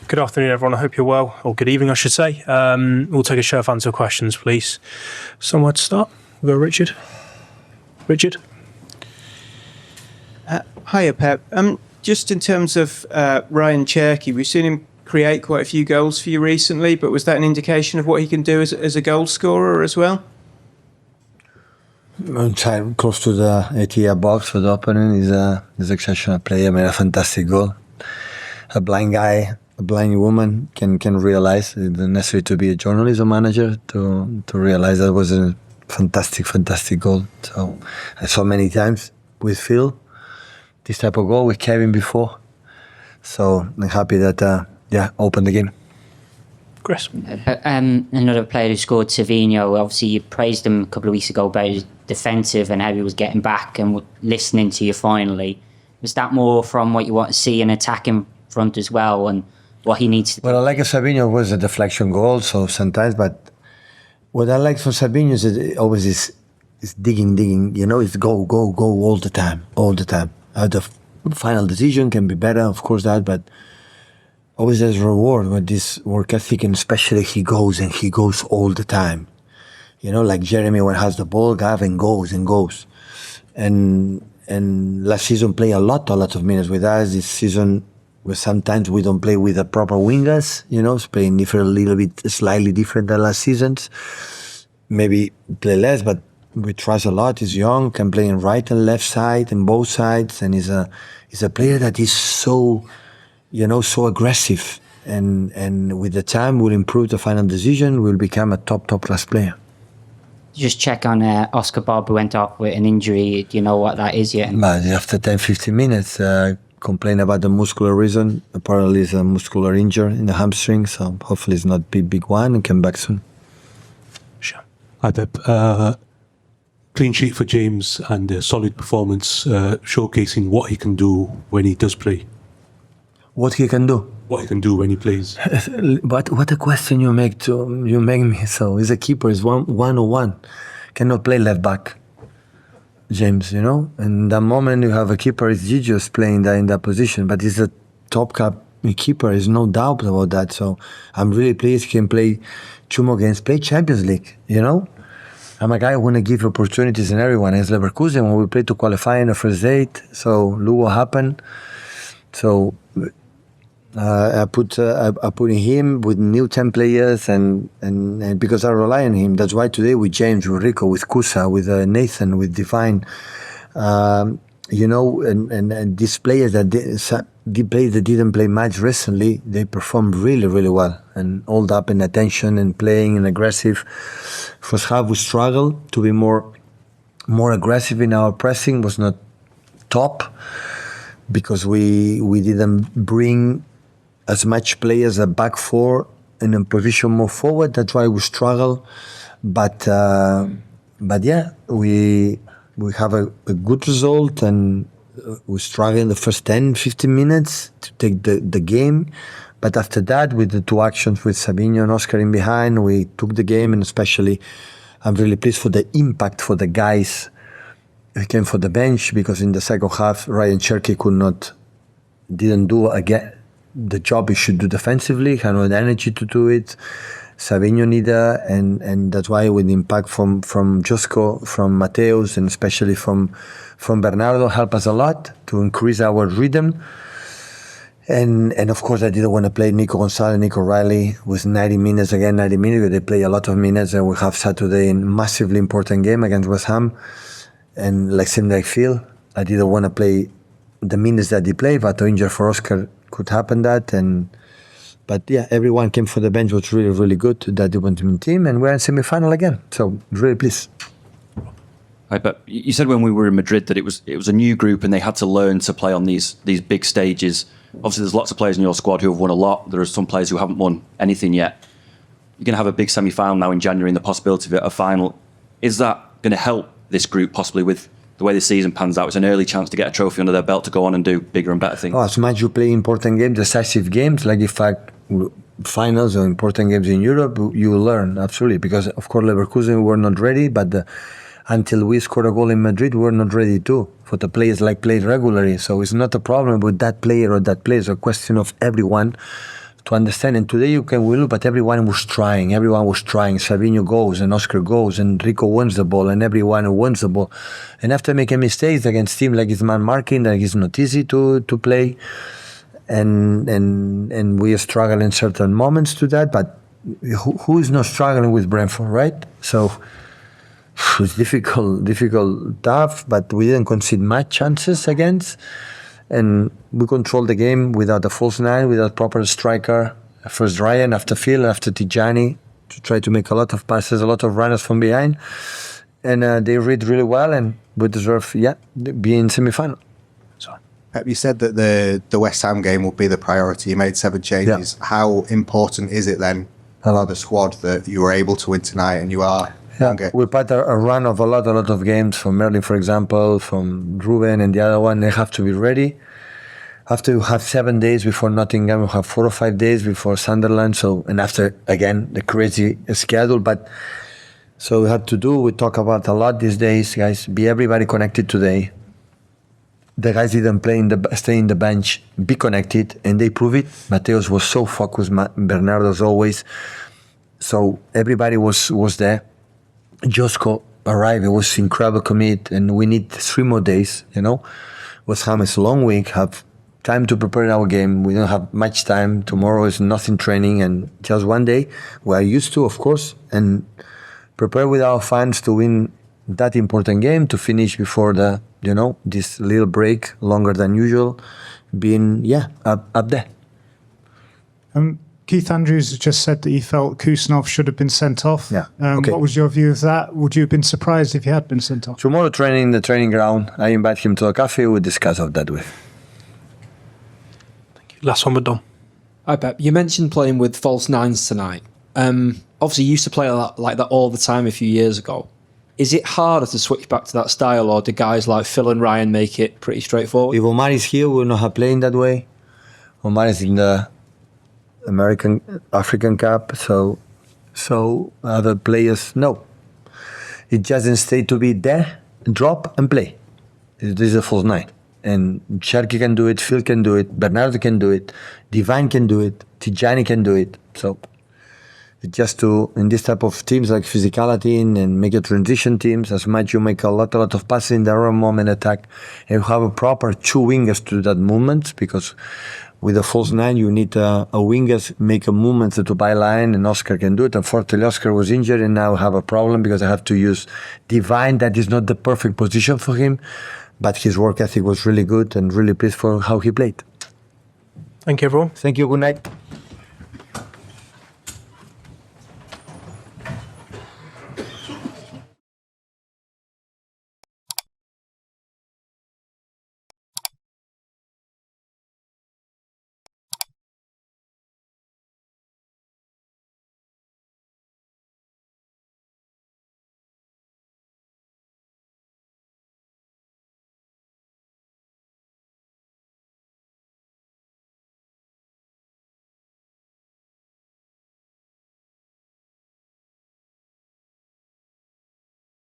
Good afternoon, everyone. I hope you're well, or good evening, I should say. We'll take a show of hands for questions, please. Somewhere to start. We'll go Richard. Richard? Hiya, Pep. Just in terms of Rayan Cherki, we've seen him create quite a few goals for you recently, but was that an indication of what he can do as a goal scorer as well? Close to the Etihad box for the opponent is an exceptional player, made a fantastic goal. A blind guy, a blind woman can realize. It's not necessary to be a journalist or manager to realize that was a fantastic goal. So I saw many times with Phil this type of goal with Kevin before. So I'm happy that opened the game. Chris? Another player who scored, Savinho. Obviously, you praised him a couple of weeks ago about his defensive and how he was getting back and listening to you finally. Was that more from what you want to see in attacking front as well and what he needs to do? Well, I like Savinho was a deflection goal, so sometimes, but what I like from Savinho is that it always is digging, it's go all the time. The final decision can be better, of course, but always there's reward with this work ethic, and especially he goes all the time. Like Jeremy, when has the ball, Gavin goes. And last season play a lot of minutes with us. This season, sometimes we don't play with the proper wingers, it's playing different, a little bit slightly different than last seasons. Maybe play less, but we trust a lot. He's young, can play in right and left side and both sides, and he's a player that is so aggressive, and with the time will improve the final decision, will become a top class player. Just check on Oscar Bobb, who went off with an injury. Do you know what that is yet? But after 10-15 minutes, complain about the muscular reason. Apparently it's a muscular injury in the hamstring, so hopefully it's not big one and come back soon. Sure. Hi Pep. Clean sheet for James and a solid performance, showcasing what he can do when he does play. What he can do? What he can do when he plays. But what a question you make me. So he's a keeper, he's 101. Cannot play left back, James, And the moment you have a keeper, it's Gigius playing in that position, but he's a top cup keeper, there's no doubt about that. So I'm really pleased he can play 2 more games, play Champions League, I'm a guy who want to give opportunities in everyone. As Leverkusen, when we play to qualify in the first 8, so look what happened. So I put him with new 10 players, and because I rely on him. That's why today with James, with Rico, with Kusa, with Nathan, with Divine, and these players the players that didn't play much recently, they performed really well and hold up in attention and playing and aggressive. First half we struggled to be more aggressive in our pressing, was not top because we didn't bring as much players at back 4 in a position more forward. That's why we struggle. But yeah, we have a good result, and we struggle in the first 10-15 minutes to take the game. But after that, with the 2 actions with Savinho and Oscar in behind, we took the game, and especially I'm really pleased for the impact for the guys who came for the bench, because in the second half, Rayan Cherki didn't do again the job he should do defensively, had no energy to do it. Savinho neither, and that's why with the impact from Josko, from Mateus, and especially from Bernardo helped us a lot to increase our rhythm. And of course I didn't want to play Nico Gonzalez, Nico Riley with 90 minutes, they play a lot of minutes, and we have Saturday a massively important game against West Ham. And same like Phil, I didn't want to play the minutes that they play, but injured for Oscar could happen but yeah, everyone came for the bench, was really good that they went to the team, and we're in semi-final again. So really pleased. Hi, but you said when we were in Madrid that it was a new group and they had to learn to play on these big stages. Obviously, there's lots of players in your squad who have won a lot. There are some players who haven't won anything yet. You're going to have a big semi-final now in January and the possibility of a final. Is that going to help this group possibly with the way the season pans out? It's an early chance to get a trophy under their belt to go on and do bigger and better things. As much you play important games, decisive games, like in fact finals or important games in Europe, you will learn, absolutely. Because of course Leverkusen were not ready, but until we scored a goal in Madrid, we were not ready too. For the players play regularly, so it's not a problem with that player or that player. It's a question of everyone to understand. And today you can will, but everyone was trying. Savinho goes and Oscar goes and Rico wins the ball and everyone wins the ball. And after making mistakes against team like it's man marking, like it's not easy to play. And we struggle in certain moments to that. But who is not struggling with Brentford, right? So it's difficult, tough. But we didn't concede much chances against. And we controlled the game without a false nine, without proper striker. First Rayan, after Phil, after Tijani, to try to make a lot of passes, a lot of runners from behind. And they read really well and we deserve, be in semi-final. So. Pep, you said that the West Ham game will be the priority. You made 7 changes. Yeah. How important is it then for the squad that you were able to win tonight and you are... Yeah, we had a run of a lot of games from Merlin, for example, from Ruben and the other one. They have to be ready. After you have 7 days before Nottingham, you have 4 or 5 days before Sunderland. So, and after, again, the crazy schedule. But so we talk about a lot these days, guys. Be everybody connected today. The guys didn't stay in the bench, be connected, and they prove it. Mateos was so focused, Bernardo as always. So everybody was there. Josko arrived, it was incredible commit, and we need 3 more days, West Ham is a long week, have time to prepare our game. We don't have much time. Tomorrow is nothing training, and just 1 day. We are used to, of course, and prepare with our fans to win that important game, to finish before this little break, longer than usual, being, up there. Keith Andrews just said that he felt Khusanov should have been sent off. Yeah. Okay. What was your view of that? Would you have been surprised if he had been sent off? Tomorrow training, the training ground, I invite him to a cafe, we discuss of that with. Thank you. Last one with Dom. Hi Pep, you mentioned playing with false nines tonight. Obviously you used to play like that all the time a few years ago. Is it harder to switch back to that style, or do guys like Phil and Ryan make it pretty straightforward? If Omar is here, we will not have playing that way. Omar is in the African Cup, so other players, no. It doesn't stay to be there, drop and play. This is a false nine. And Cherki can do it, Phil can do it, Bernardo can do it, Divine can do it, Tijani can do it. So it's just in this type of teams like physicality and make a transition teams, as much you make a lot of passes in the wrong moment attack, and you have a proper 2 wingers to do that movement, because with a false nine, you need a wingers make a movement to byline, and Oscar can do it. Unfortunately, Oscar was injured, and now I have a problem because I have to use Divine. That is not the perfect position for him, but his work ethic was really good, and really pleased for how he played. Thank you, everyone. Thank you. Good night.